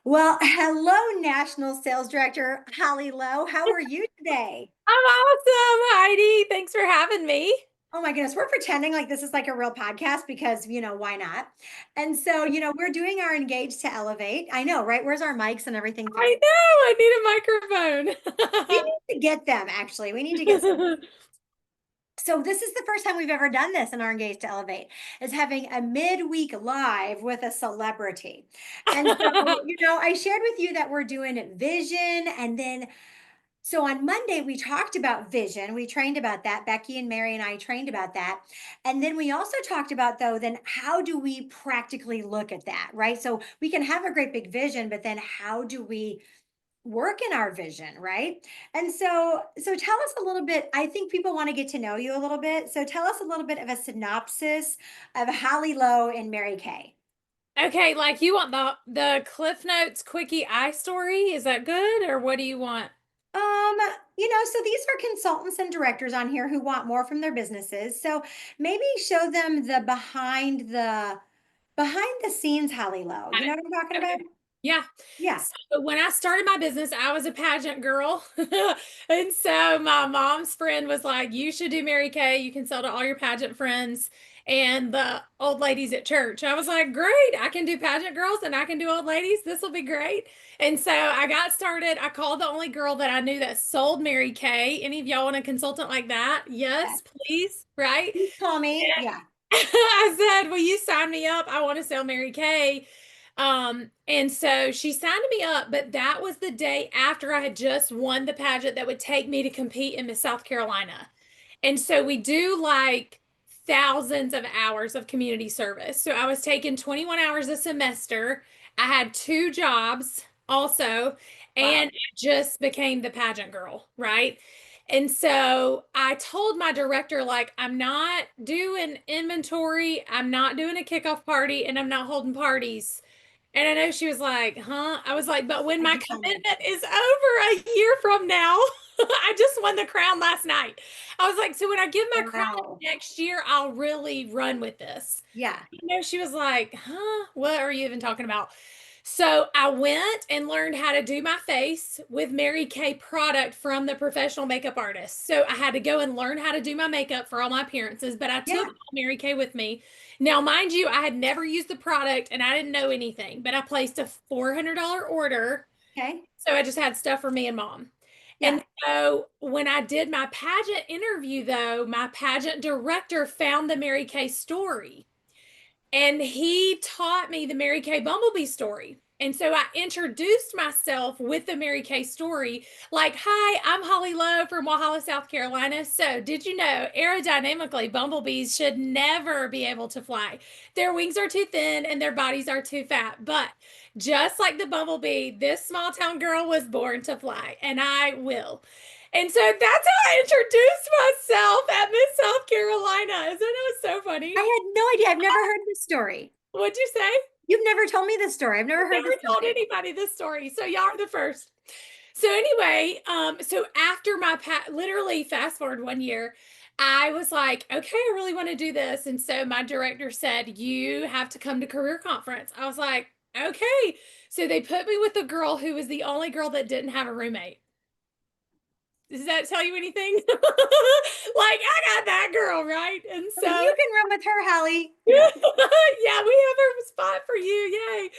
Well, hello, National Sales Director Holly Lowe. How are you today? I'm awesome, Heidi. Thanks for having me. Oh my goodness, we're pretending like this is like a real podcast because, why not? And so, we're doing our Engage to Elevate. I know, right? Where's our mics and everything for I know, I need a we microphone. need to get them actually. We need to get some. So this is the first time we've ever done this in our Engage to Elevate, is having a midweek live with a celebrity. And so, I shared with you that we're doing vision and then so on Monday, we talked about vision. We trained about that. Becky and Mary and I trained about that. And then we also talked about, though, then how do we practically look at that, right? So we can have a great big vision, but then how do we work in our vision, right? And so tell us a little bit. I think people want to get to know you a little bit. So tell us a little bit of a synopsis of Holly Lowe and Mary Kay. Okay, like you want the Cliff Notes quickie eye story? Is that good, or what do you want? Um, so these are consultants and directors on here who want more from their businesses. So maybe show them the behind the scenes Holly Lowe. You know what I'm talking about? Okay. Yeah. Yeah. So when I started my business, I was a pageant girl. And so my mom's friend was like, you should do Mary Kay. You can sell to all your pageant friends and the old ladies at church. I was like, great. I can do pageant girls and I can do old ladies. This will be great. And so I got started. I called the only girl that I knew that sold Mary Kay. Any of y'all want a consultant like that? Yeah. Yes, please. Right. Please call me. Yeah. I said, will you sign me up? I want to sell Mary Kay. And so she signed me up, but that was the day after I had just won the pageant that would take me to compete in Miss South Carolina. And so we do like thousands of hours of community service. So I was taking 21 hours a semester. I had two jobs also, and Wow. I just became the pageant girl, right? And so I told my director, like, I'm not doing inventory, I'm not doing a kickoff party, and I'm not holding parties. And I know she was like, huh? I was like, but when How'd my you tell me? commitment is over a year from now, I just won the crown last night. I was like, so when I give my crown Wow. next year, I'll really run with this. Yeah. She was like, huh? What are you even talking about? So I went and learned how to do my face with Mary Kay product from the professional makeup artist. So I had to go and learn how to do my makeup for all my appearances, but I took Yeah. Mary Kay with me. Now, mind you, I had never used the product and I didn't know anything, but I placed a $400 order. Okay. So I just had stuff for me and mom. And Yeah. so when I did my pageant interview, though, my pageant director found the Mary Kay story. And he taught me the Mary Kay Bumblebee story. And so I introduced myself with the Mary Kay story, like, hi, I'm Holly Lowe from Walhalla, South Carolina. So, did you know aerodynamically, bumblebees should never be able to fly? Their wings are too thin and their bodies are too fat. But just like the bumblebee, this small town girl was born to fly, and I will. And so that's how I introduced myself at Miss South Carolina. Isn't that so funny? I had no idea. I've never heard this story. What'd you say? You've never told me this story. I've never I've heard never this told story. anybody this story, so y'all are the first. So anyway, so after literally fast forward 1 year, I was like, okay, I really want to do this. And so my director said, you have to come to career conference. I was like, okay. So they put me with a girl who was the only girl that didn't have a roommate. Does that tell you anything? Like, I got that girl, right? And Well, so you can run with her, Holly. yeah, No. we have a spot for you. Yay.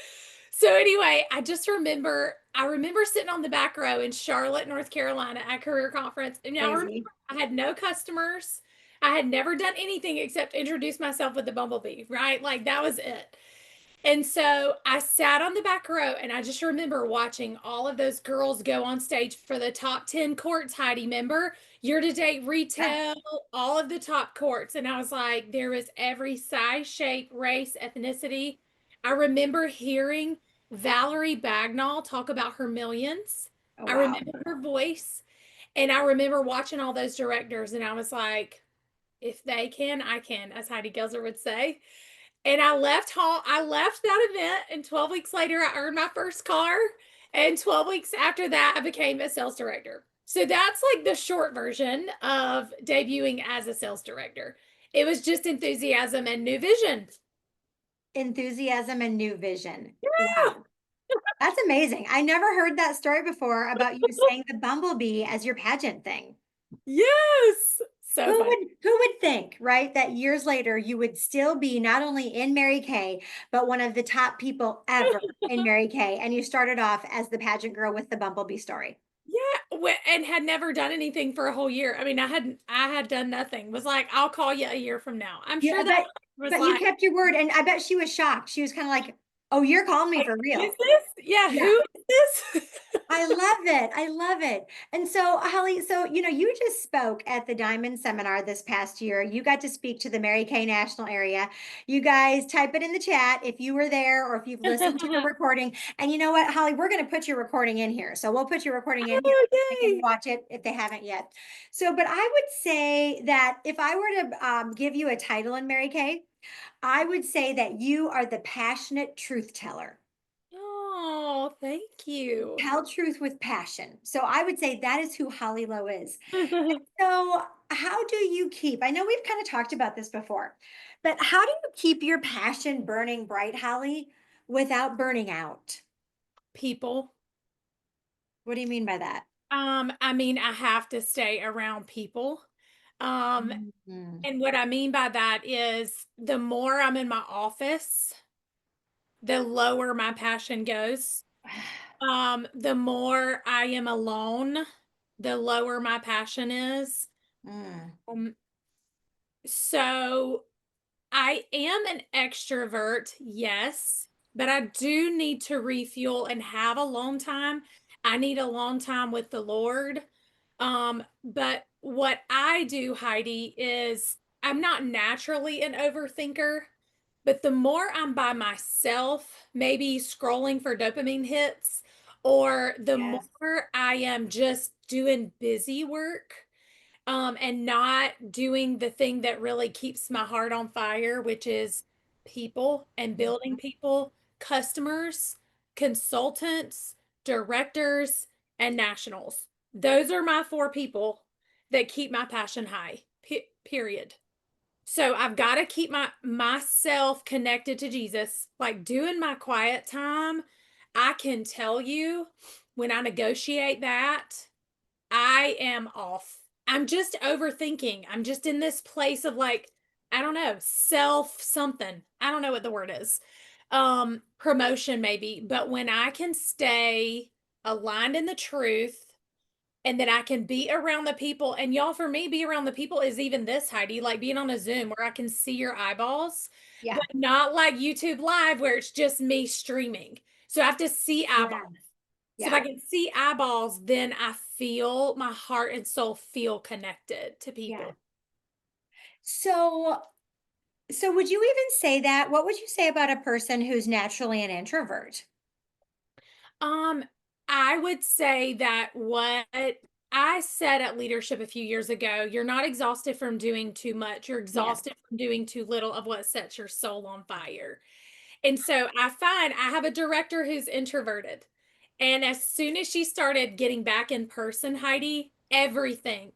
So anyway, I remember sitting on the back row in Charlotte, North Carolina at career conference. And now remember, Crazy. I had no customers. I had never done anything except introduce myself with the bumblebee, right? Like that was it. And so I sat on the back row and I just remember watching all of those girls go on stage for the top 10 courts, Heidi, remember? Year to date Yeah. retail, all of the top courts. And I was like, there was every size, shape, race, ethnicity. I remember hearing Valerie Bagnall talk about her millions. Oh, I wow. remember her voice. And I remember watching all those directors. And I was like, if they can, I can, as Heidi Gelzer would say. And I left home. I left that event, and 12 weeks later, I earned my first car. And 12 weeks after that, I became a sales director. So that's like the short version of debuting as a sales director. It was just enthusiasm and new vision. Enthusiasm and new vision. Yeah. Wow. That's amazing. I never heard that story before about you saying the bumblebee as your pageant thing. Yes. So funny. Who would think, right, that years later you would still be not only in Mary Kay, but one of the top people ever in Mary Kay, and you started off as the pageant girl with the bumblebee story. Yeah, and had never done anything for a whole year. I mean, I had done nothing. Was like, "I'll call you a year from now." I'm Yeah, sure that was but you like, kept your word, and I bet she was shocked. She was kind of like, "Oh, you're calling me like, for "Who is real." this? Yeah, Yeah. who is this?" I love it. I love it. And so, Holly, so you just spoke at the Diamond Seminar this past year. You got to speak to the Mary Kay National Area. You guys type it in the chat if you were there or if you've listened to the recording. And you know what, Holly, we're going to put your recording in here. So we'll put your recording in here. Oh, They can yay. watch it if they haven't yet. So, but I would say that if I were to give you a title in Mary Kay, I would say that you are the passionate truth teller. Oh, thank you. Tell truth with passion. So I would say that is who Holly Lowe is. So how do you keep, I know we've kind of talked about this before, but how do you keep your passion burning bright, Holly, without burning out? People. What do you mean by that? I mean, I have to stay around people. Um, Mhm. and what I mean by that is the more I'm in my office, the lower my passion goes. The more I am alone, the lower my passion is. Mm, Um, so I am an extrovert, yes, but I do need to refuel and have alone time. I need alone time with the Lord. But what I do, Heidi, is I'm not naturally an overthinker, but the more I'm by myself, maybe scrolling for dopamine hits, or the yes. more I am just doing busy work, and not doing the thing that really keeps my heart on fire, which is people and building Mhm. people, customers, consultants, directors, and nationals. Those are my four people that keep my passion high. Period. So I've got to keep myself connected to Jesus. Like doing my quiet time, I can tell you when I negotiate that, I am off. I'm just overthinking. I'm just in this place of like, I don't know, self something. I don't know what the word is. Promotion maybe, but when I can stay aligned in the truth and that I can be around the people, and y'all, for me, be around the people is even this, Heidi, like being on a Zoom where I can see your eyeballs, but Yeah. not like YouTube Live where it's just me streaming. So I have to see eyeballs. Yeah. So if I Yeah. can see eyeballs, then I feel my heart and soul feel connected to Yeah. people. So, so would you even say that? What would you say about a person who's naturally an introvert? Um, I would say that what I said at leadership a few years ago, you're not exhausted from doing too much. You're Yes. exhausted from doing too little of what sets your soul on fire. And so I find I have a director who's introverted. And as soon as she started getting back in person, Heidi, everything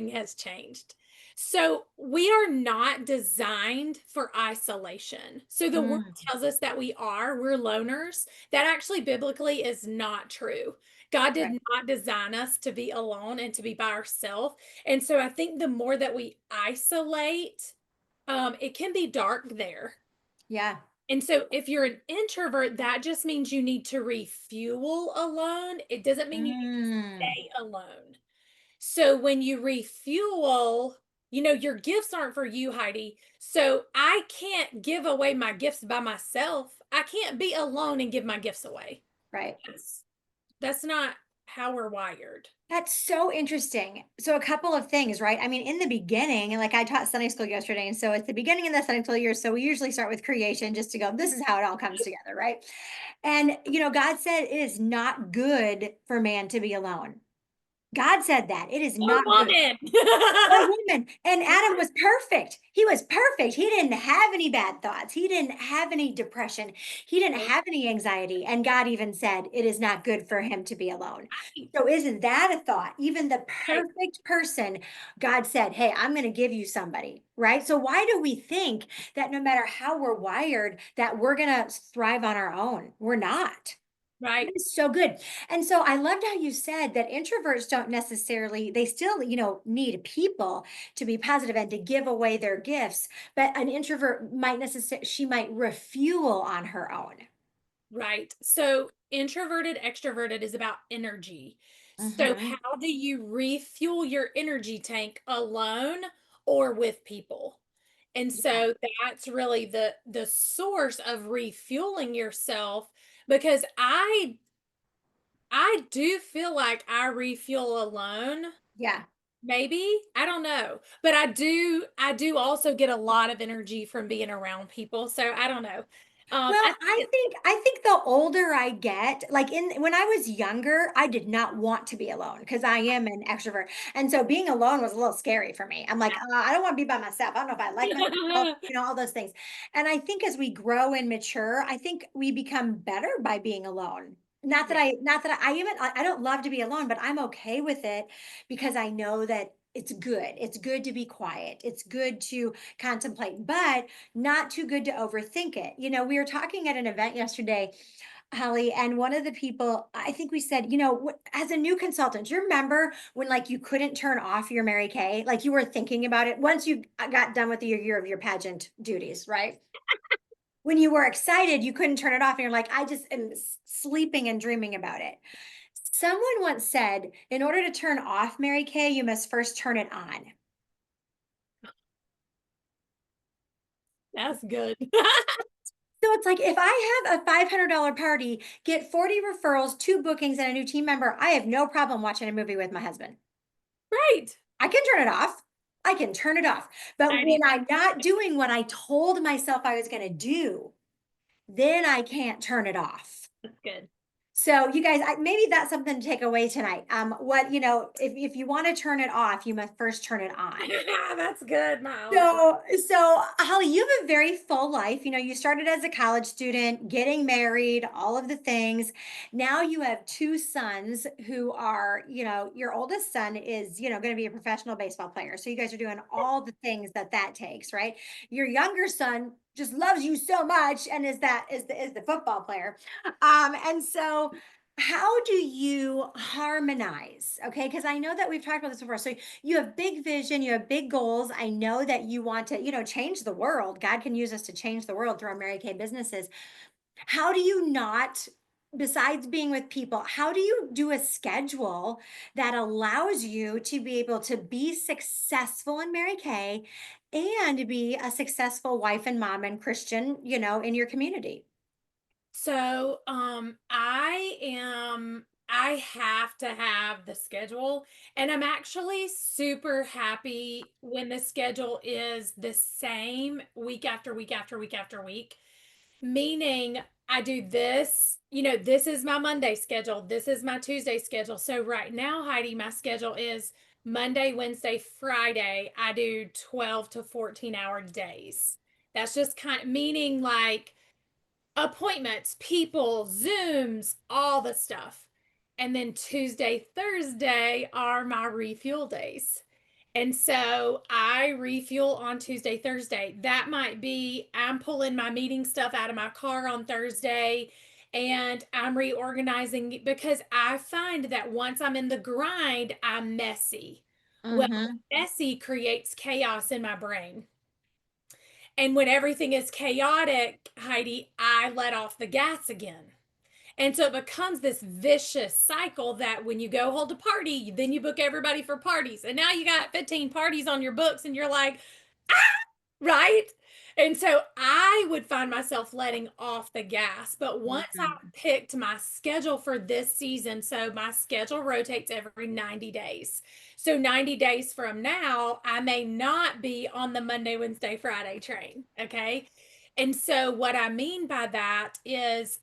has changed. So we are not designed for isolation. So the world Mm, tells us that we're loners. That actually biblically is not true. God did right. not design us to be alone and to be by ourselves. And so I think the more that we isolate, it can be dark there. Yeah. And so if you're an introvert, that just means you need to refuel alone. It doesn't mean you need to Mm, stay alone. So when you refuel, your gifts aren't for you, Heidi. So I can't give away my gifts by myself. I can't be alone and give my gifts away. right. That's not how we're wired. That's so interesting. So a couple of things, right? I mean, in the beginning, like I taught Sunday school yesterday, and so it's the beginning of the Sunday school year. So we usually start with creation just to go, this is how it all comes together, right? And God said it is not good for man to be alone. God said that. It is Or not good. woman. Or woman. And Adam was perfect. He was perfect. He didn't have any bad thoughts. He didn't have any depression. He didn't have any anxiety. And God even said it is not good for him to be alone. So isn't that a thought? Even the Right. perfect person, God said, hey, I'm going to give you somebody, right? So why do we think that no matter how we're wired, that we're going to thrive on our own? We're not. Right. That is so good. And so I loved how you said that introverts don't necessarily, they still, need people to be positive and to give away their gifts, but an introvert might necessarily, she might refuel on her own. Right. So introverted, extroverted is about energy. So Hmm. how do you refuel your energy tank alone or with people? And Yeah. so that's really the source of refueling yourself, because I do feel like I refuel alone. Yeah. Maybe, I don't know. But I do also get a lot of energy from being around people. So I don't know. I Well, think I it's think I think the older I get, like when I was younger, I did not want to be alone because I am an extrovert. And so being alone was a little scary for me. I'm like, I don't want to be by myself. I don't know if I like myself, all those things. And I think as we grow and mature, I think we become better by being alone. Yeah. Not that I even I don't love to be alone, but I'm okay with it because I know that it's good. It's good to be quiet. It's good to contemplate. But not too good to overthink it. We were talking at an event yesterday, Holly, and one of the people, I think we said, as a new consultant, do you remember when like you couldn't turn off your Mary Kay? Like you were thinking about it once you got done with your year of your pageant duties, right? When you were excited, you couldn't turn it off. And you're like, I just am sleeping and dreaming about it. Someone once said, in order to turn off Mary Kay, you must first turn it on. That's good. So it's like if I have a $500 party, get 40 referrals, two bookings, and a new team member, I have no problem watching a movie with my husband. Right. I can turn it off. I can turn it off. But when 90. I'm not doing what I told myself I was going to do, then I can't turn it off. That's good. So you guys, maybe that's something to take away tonight. If you want to turn it off, you must first turn it on. That's good, Miles. So Holly, you have a very full life. You started as a college student, getting married, all of the things. Now you have two sons who are, your oldest son is, going to be a professional baseball player. So you guys are doing all the things that takes, right? Your younger son just loves you so much and is the football player. And so how do you harmonize? Okay, because I know that we've talked about this before. So you have big vision, you have big goals. I know that you want to, change the world. God can use us to change the world through our Mary Kay businesses. How do you not, besides being with people, how do you do a schedule that allows you to be able to be successful in Mary Kay and be a successful wife and mom and Christian, in your community? So, I have to have the schedule, and I'm actually super happy when the schedule is the same week after week after week after week. Meaning, I do this, this is my Monday schedule, this is my Tuesday schedule. So right now, Heidi, my schedule is Monday, Wednesday, Friday. I do 12 to 14-hour days. That's just kind of meaning like appointments, people, Zooms, all the stuff. And then Tuesday, Thursday are my refuel days. And so I refuel on Tuesday, Thursday. That might be I'm pulling my meeting stuff out of my car on Thursday and I'm reorganizing because I find that once I'm in the grind, I'm messy. Well, Mm-hmm. messy creates chaos in my brain. And when everything is chaotic, Heidi, I let off the gas again. And so it becomes this vicious cycle that when you go hold a party, then you book everybody for parties. And now you got 15 parties on your books, and you're like, right? And so I would find myself letting off the gas. But once I Mm-hmm. picked my schedule for this season, so my schedule rotates every 90 days. So 90 days from now, I may not be on the Monday, Wednesday, Friday train. Okay. And so what I mean by that is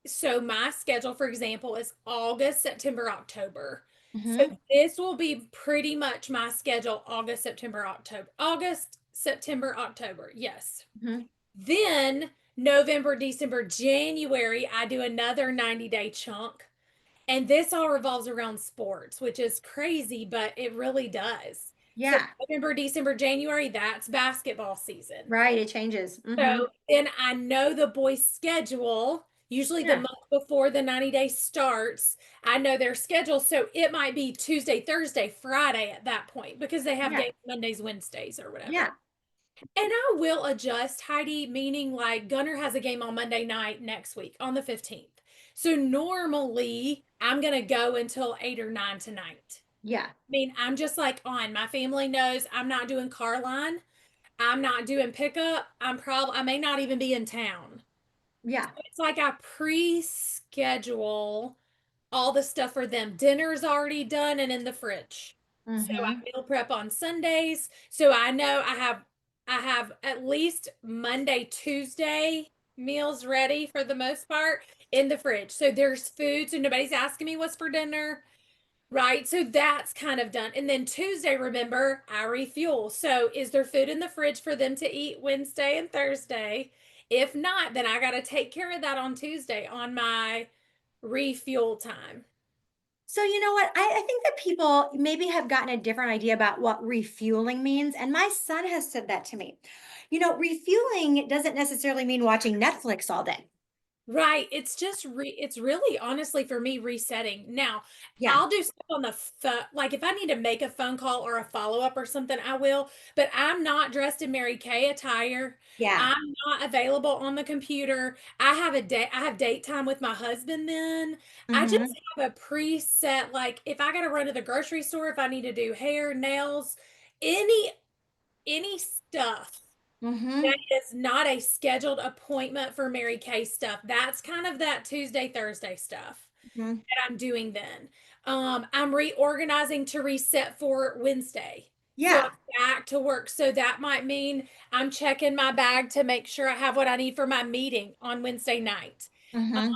so my schedule, for example, is August, September, October. So Mm-hmm. this will be pretty much my schedule August, September, October. August, September, October. Yes. Mm-hmm. Then November, December, January, I do another 90-day chunk. And this all revolves around sports, which is crazy, but it really does. So Yeah, November, December, January, that's basketball season. right. It changes. Mm-hmm. So then I know the boys' schedule. Usually the Yeah. month before the 90 days starts, I know their schedule. So it might be Tuesday, Thursday, Friday at that point because they have Yeah. games Mondays, Wednesdays, or whatever. Yeah. And I will adjust, Heidi, meaning like Gunner has a game on Monday night next week on the 15th. So normally I'm going to go until 8 or 9 tonight. Yeah. I mean, I'm just like on. My family knows I'm not doing car line. I'm not doing pickup. I may not even be in town. Yeah. It's like I pre-schedule all the stuff for them. Dinner's already done and in the fridge. So I Mm-hmm. meal prep on Sundays. So I know I have at least Monday, Tuesday meals ready for the most part in the fridge. So there's food, so nobody's asking me what's for dinner. Right. So that's kind of done. And then Tuesday, remember, I refuel. So is there food in the fridge for them to eat Wednesday and Thursday? If not, then I got to take care of that on Tuesday on my refuel time. So you know what? I think that people maybe have gotten a different idea about what refueling means. And my son has said that to me. Refueling doesn't necessarily mean watching Netflix all day. Right. It's just it's really honestly for me resetting. Now, Yeah. I'll do stuff on the phone. Like if I need to make a phone call or a follow-up or something, I will, but I'm not dressed in Mary Kay attire. Yeah. I'm not available on the computer. I have date time with my husband then. I just Mm-hmm. have a preset like if I got to run to the grocery store, if I need to do hair, nails, any any stuff that Mm-hmm. is not a scheduled appointment for Mary Kay stuff. That's kind of that Tuesday, Thursday stuff Hmm. that I'm doing then. I'm reorganizing to reset for Wednesday. So Yeah. I'm back to work. So that might mean I'm checking my bag to make sure I have what I need for my meeting on Wednesday night. Um, Mm-hmm.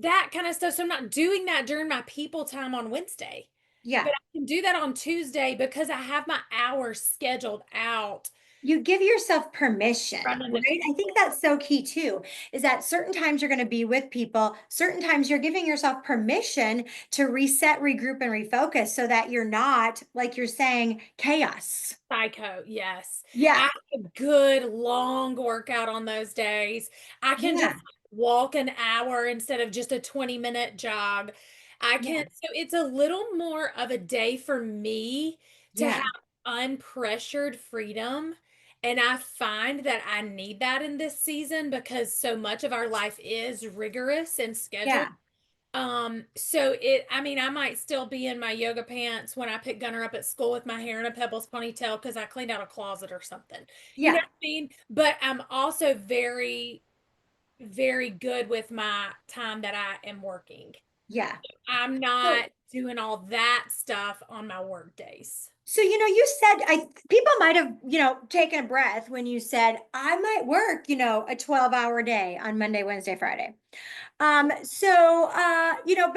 that kind of stuff. So I'm not doing that during my people time on Wednesday, Yeah. but I can do that on Tuesday because I have my hours scheduled out You give yourself permission, running the right? I think that's so key too, is that certain times you're going to be with people, certain times you're giving yourself permission to reset, regroup, and refocus so that you're not, like you're saying, chaos. psycho. Yes. I Yeah. have a good long workout on those days. I can just Yeah. walk an hour instead of just a 20-minute jog. I Yeah. can, so it's a little more of a day for me to have Yeah. unpressured freedom. And I find that I need that in this season because so much of our life is rigorous and scheduled. Yeah. So I mean, I might still be in my yoga pants when I pick Gunner up at school with my hair in a Pebbles ponytail because I cleaned out a closet or something. You know Yeah. what I mean? But I'm also very, very good with my time that I am working. Yeah. I'm So, not doing all that stuff on my work days. you said people might have, taken a breath when you said I might work, a 12-hour day on Monday, Wednesday, Friday. But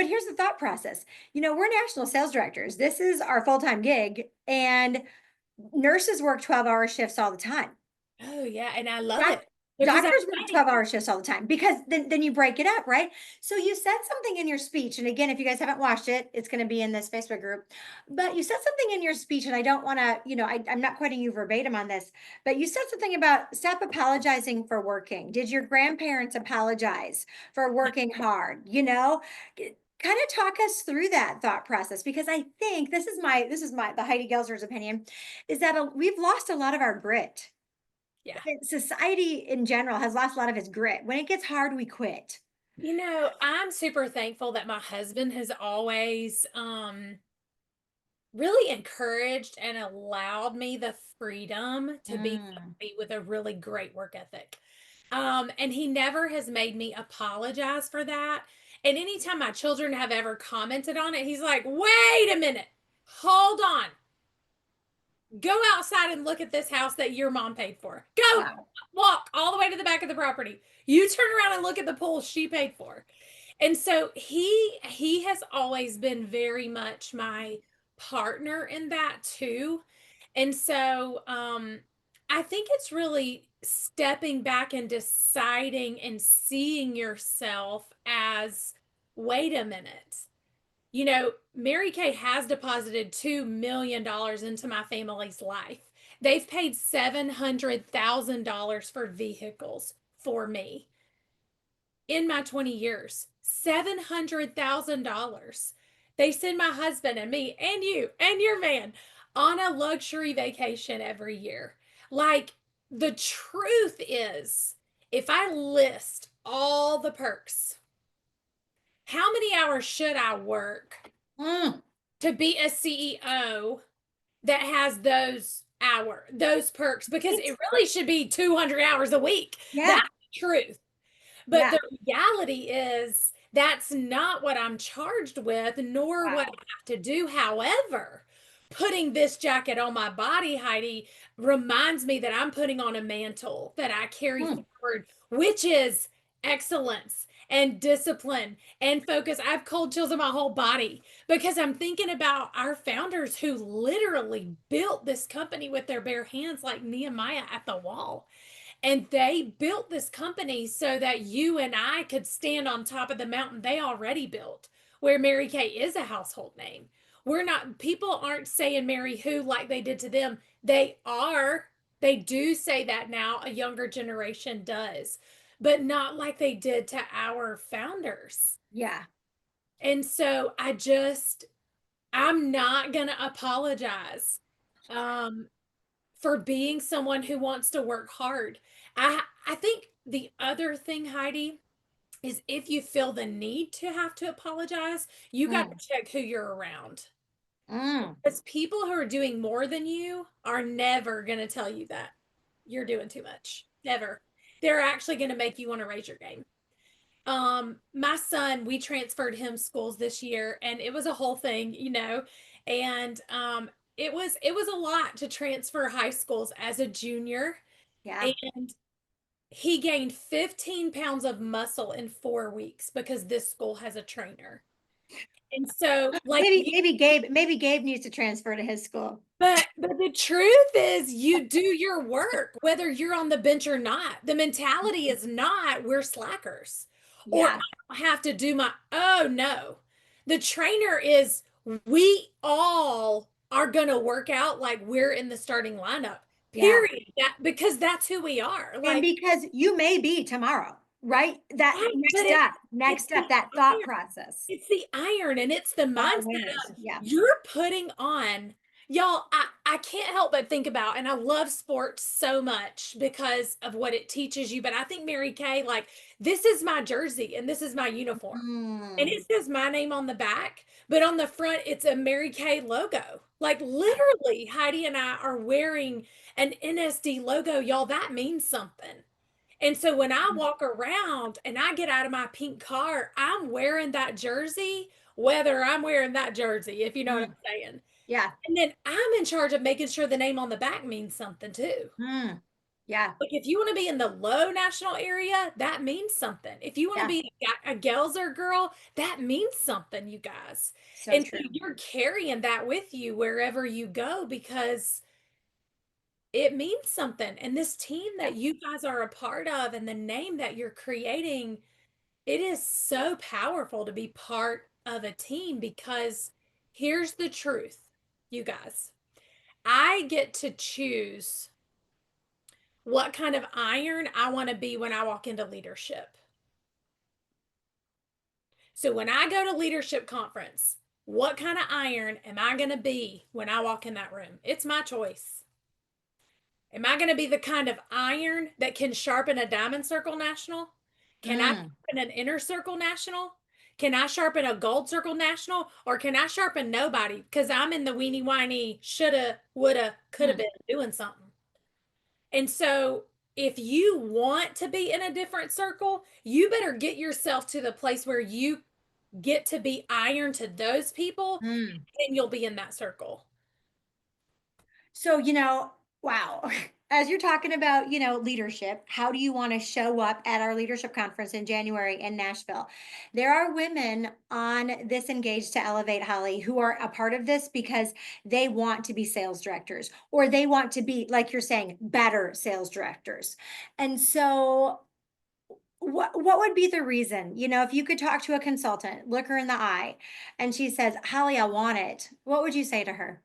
here's the thought process. We're national sales directors. This is our full-time gig, and nurses work 12-hour shifts all the time. Oh yeah, and I love Doc- it because I'm Doctors work saying, 12-hour shifts all the time because then you break it up, right? So you said something in your speech, and again, if you guys haven't watched it, it's going to be in this Facebook group. But you said something in your speech, and I don't want to, I'm not quoting you verbatim on this, but you said something about stop apologizing for working. Did your grandparents apologize for working hard? Kind of talk us through that thought process because I think this is my the Heidi Gelsler's opinion, is that we've lost a lot of our grit. yeah. Society in general has lost a lot of its grit. When it gets hard, we quit. I'm super thankful that my husband has always really encouraged and allowed me the freedom to be Mm. somebody with a really great work ethic. And he never has made me apologize for that. And anytime my children have ever commented on it, he's like, wait a minute, hold on. Go outside and look at this house that your mom paid for. Go Wow. walk all the way to the back of the property. You turn around and look at the pool she paid for. And so he has always been very much my partner in that too. And so I think it's really stepping back and deciding and seeing yourself as wait a minute. Mary Kay has deposited $2 million into my family's life. They've paid $700,000 for vehicles for me. in my 20 years. $700,000. They send my husband and me and you and your man on a luxury vacation every year. Like, the truth is, if I list all the perks, how many hours should I work Mm, to be a CEO that has those perks? Because it's, it really should be 200 hours a week. yeah, That's the truth. But yeah, the reality is that's not what I'm charged with, nor what wow. I have to do. However, putting this jacket on my body, Heidi, reminds me that I'm putting on a mantle that I carry Mm, forward, which is excellence and discipline and focus. I have cold chills in my whole body because I'm thinking about our founders who literally built this company with their bare hands, like Nehemiah at the wall. And they built this company so that you and I could stand on top of the mountain they already built, where Mary Kay is a household name. We're not, people aren't saying Mary Who like they did to them. They are, they do say that now, a younger generation does, but not like they did to our founders. yeah. And so I'm not going to apologize. Um, for being someone who wants to work hard. I think the other thing, Heidi, is if you feel the need to have to apologize, you got Mm, to check who you're around. mm, Because people who are doing more than you are never going to tell you that you're doing too much. Never. They're actually going to make you want to raise your game. My son, we transferred him schools this year and it was a whole thing, and it was a lot to transfer high schools as a junior, yeah. and he gained 15 pounds of muscle in 4 weeks because this school has a trainer. And so, like, Maybe Gabe needs to transfer to his school. but the truth is you do your work whether you're on the bench or not. The mentality is not we're slackers or I Yeah, don't have to do my, oh no. The trainer is, we all are going to work out like we're in the starting lineup. yeah. Period. That, because that's who we are. And Like, because you may be tomorrow, right? That right, but next it's step, the that thought iron. process. It's the iron and it's the Our mindset winners. of Yeah. you're putting on, y'all. I can't help but think about, and I love sports so much because of what it teaches you. But I think Mary Kay, like, this is my jersey and this is my uniform. And Mm, it says my name on the back, but on the front, it's a Mary Kay logo. Like, literally, Heidi and I are wearing an NSD logo. Y'all, that means something. And so when I walk around and I get out of my pink car, I'm wearing that jersey, whether I'm wearing that jersey, if you know what mm, I'm saying. yeah. And then I'm in charge of making sure the name on the back means something too. Mm, yeah. Like, if you want to be in the Lowe national area, that means something. If you want to Yeah. be a Gelser girl, that means something, you guys. So And true. so you're carrying that with you wherever you go because it means something. And this team Yeah. that you guys are a part of and the name that you're creating, it is so powerful to be part of a team because here's the truth, you guys. I get to choose what kind of iron I want to be when I walk into leadership. So when I go to leadership conference, what kind of iron am I going to be when I walk in that room? It's my choice. Am I going to be the kind of iron that can sharpen a diamond circle national? Can I Mm, sharpen an inner circle national? Can I sharpen a gold circle national? Or can I sharpen nobody? Because I'm in the weenie whiny, shoulda, woulda, coulda mm, been doing something. And so if you want to be in a different circle, you better get yourself to the place where you get to be iron to those people, mm. and you'll be in that circle. So, wow. As you're talking about, leadership, how do you want to show up at our leadership conference in January in Nashville? There are women on this Engage to Elevate, Holly, who are a part of this because they want to be sales directors or they want to be, like you're saying, better sales directors. And so, what would be the reason? If you could talk to a consultant, look her in the eye, and she says, Holly, I want it. What would you say to her?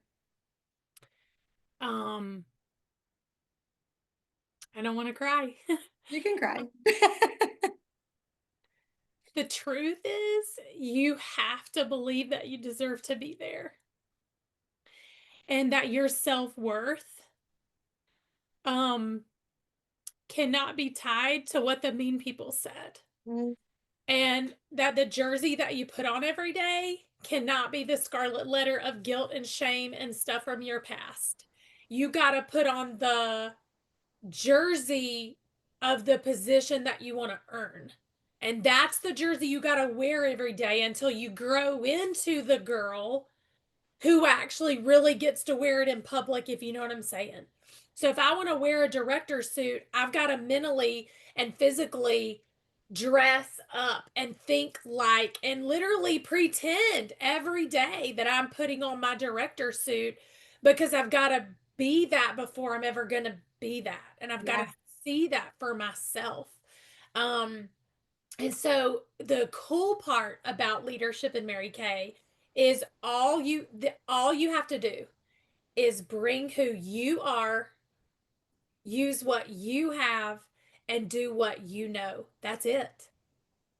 Um, I don't want to cry. You can cry. The truth is, you have to believe that you deserve to be there and that your self-worth um cannot be tied to what the mean people said. Mm. And that the jersey that you put on every day cannot be the scarlet letter of guilt and shame and stuff from your past. You got to put on the jersey of the position that you want to earn. And that's the jersey you got to wear every day until you grow into the girl who actually really gets to wear it in public, if you know what I'm saying. So if I want to wear a director suit, I've got to mentally and physically dress up and think like and literally pretend every day that I'm putting on my director suit because I've got to be that before I'm ever going to be that. And I've got to Yeah. see that for myself. Um, and so the cool part about leadership in Mary Kay is all you have to do is bring who you are, use what you have, and do what you know. That's it.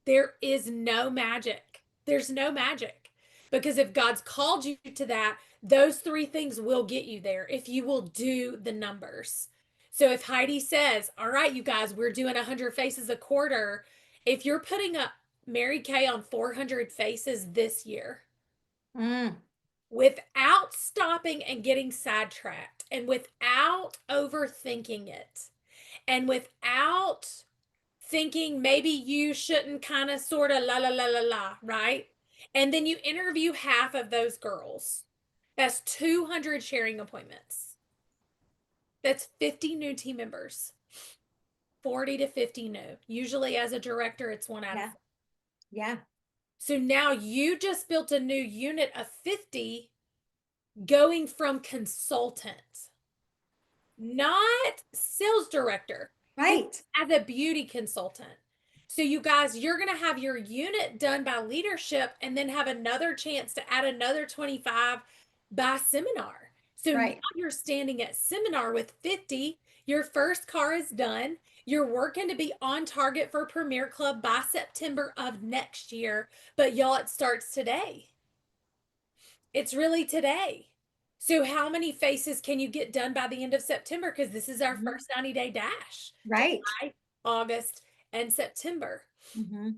There is no magic. There's no magic. Because if God's called you to that, those three things will get you there if you will do the numbers. So if Heidi says, all right, you guys, we're doing 100 faces a quarter, if you're putting up Mary Kay on 400 faces this year Mm. without stopping and getting sidetracked and without overthinking it and without thinking maybe you shouldn't kind of sort of la la la la la, right? And then you interview half of those girls. That's 200 sharing appointments. That's 50 new team members, 40 to 50 new. Usually, as a director, it's one out of Yeah. four. Yeah. So now you just built a new unit of 50 going from consultant, not sales director. This Right. as a beauty consultant. So you guys, you're going to have your unit done by leadership and then have another chance to add another 25 by seminar. So now Right. you're standing at seminar with 50. Your first car is done. You're working to be on target for Premier Club by September of next year. But y'all, it starts today. It's really today. So how many faces can you get done by the end of September? Because this is our Mhm. first 90-day dash. Right. July, August, and September. Hmm.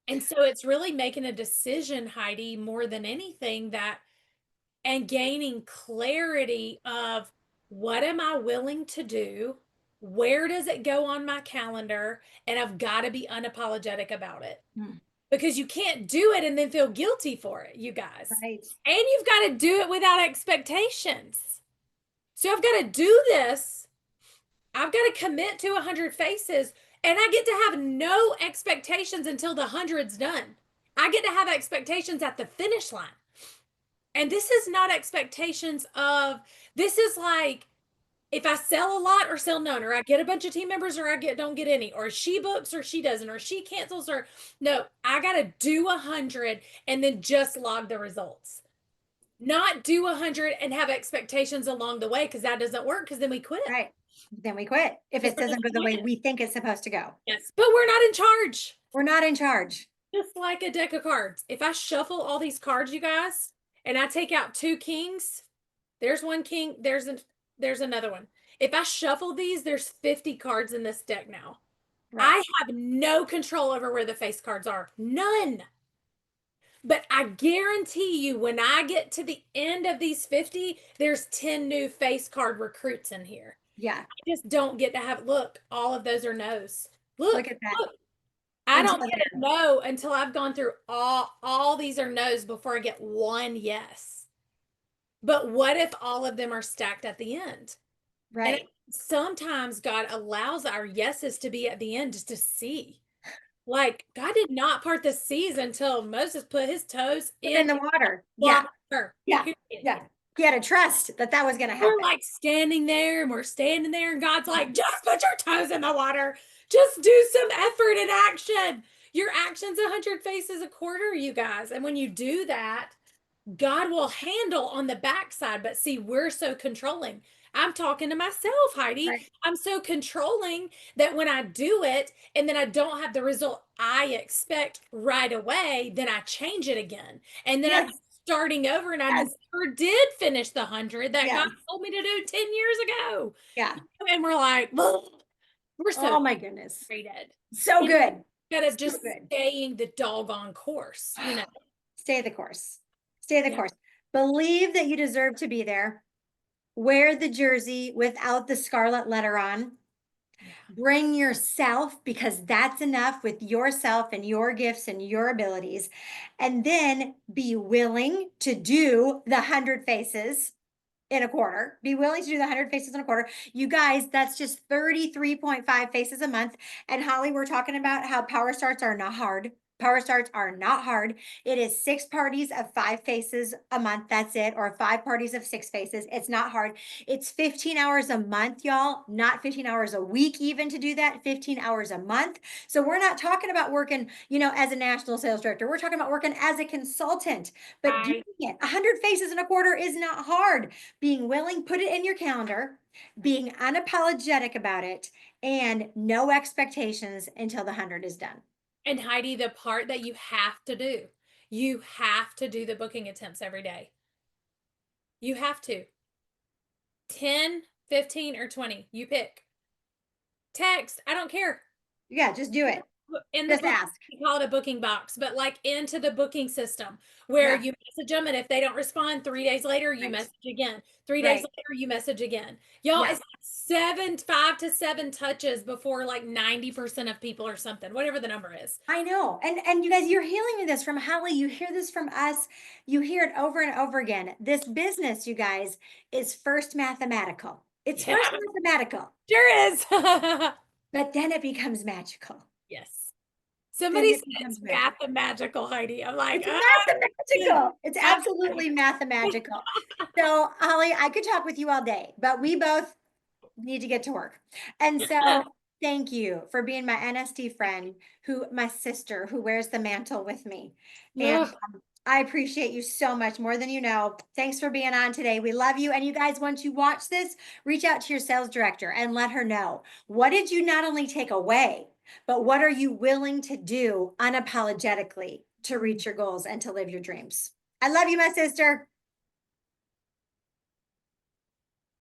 And so it's really making a decision, Heidi, more than anything that and gaining clarity of what am I willing to do? Where does it go on my calendar? And I've got to be unapologetic about it Mm. because you can't do it and then feel guilty for it, you guys. Right. And you've got to do it without expectations. So I've got to do this. I've got to commit to 100 faces and I get to have no expectations until the 100's done. I get to have expectations at the finish line. And this is not expectations of, this is like, if I sell a lot or sell none, or I get a bunch of team members or I don't get any, or she books or she doesn't, or she cancels or no, I got to do 100 and then just log the results. Not do 100 and have expectations along the way because that doesn't work because then we quit. Right. Then we quit if Because it we're doesn't go the way disappointed. we think it's supposed to go. Yes, but we're not in charge. We're not in charge. Just like a deck of cards. If I shuffle all these cards, you guys, and I take out two kings, there's one king, there's another one. If I shuffle these, there's 50 cards in this deck now. Right. I have no control over where the face cards are. None. But I guarantee you, when I get to the end of these 50, there's 10 new face card recruits in here. Yeah. I just don't get to have, look, all of those are no's. Look Look, at that. look. I Until don't get a they're no until I've gone through all these are no's before I get one yes. But what if all of them are stacked at the end? And right. sometimes God allows our yeses to be at the end just to see. Like God did not part the seas until Moses put his toes In in the water. Yeah. water. Yeah. Period. Yeah. He had to trust that that was going to We're happen. like standing there and we're standing there, and God's like, just put your toes in the water. Just do some effort and action. Your action's 100 faces a quarter, you guys. And when you do that, God will handle on the backside. But see, we're so controlling. I'm talking to myself, Heidi. Right. I'm so controlling that when I do it and then I don't have the result I expect right away, then I change it again. And then I'm Yes. starting over and I Yes. never did finish the 100 that God Yes. told me to do 10 years ago. Yeah. And we're like, we're so Oh my goodness. frustrated So good. instead of So just good. staying the doggone course, Stay the course. Stay the Yeah. course. Believe that you deserve to be there. Wear the jersey without the scarlet letter on. Yeah. Bring yourself, because that's enough with yourself and your gifts and your abilities. And then be willing to do the 100 faces in a quarter. Be willing to do the 100 faces in a quarter. You guys, that's just 33.5 faces a month. And Holly, we're talking about how power starts are not hard. Power starts are not hard. It is 6 parties of 5 faces a month. That's it. Or 5 parties of 6 faces. It's not hard. It's 15 hours a month, y'all, not 15 hours a week, even to do that, 15 hours a month. So we're not talking about working, as a national sales director. We're talking about working as a consultant, but doing I it 100 faces in a quarter is not hard. Being willing, put it in your calendar, being unapologetic about it, and no expectations until the 100 is done. And Heidi, the part that you have to do the booking attempts every day. You have to. 10, 15, or 20. You pick. Text, I don't care. Yeah, just do it. In the Just book, ask. we call it a booking box, but like into the booking system where Yeah, you message them, and if they don't respond 3 days later, you right. message again. 3 days Right. later, you message again. Y'all, Yeah. it's 5 to 7 touches before like 90% of people or something, whatever the number is. I know. And you guys, you're hearing this from Holly. You hear this from us. You hear it over and over again. This business, you guys, is first mathematical. It's Yeah, first mathematical, sure is. but then it becomes magical. Yes. Then Somebody it said it's becomes magical. mathematical, Heidi. I'm like, It's mathematical. It's absolutely mathematical. mathematical. So, Holly, I could talk with you all day, but we both need to get to work. And so, thank you for being my NSD friend, my sister who wears the mantle with me. And Ugh. I appreciate you so much, more than you know. Thanks for being on today. We love you. And you guys, once you watch this, reach out to your sales director and let her know, what did you not only take away, but what are you willing to do unapologetically to reach your goals and to live your dreams? I love you, my sister.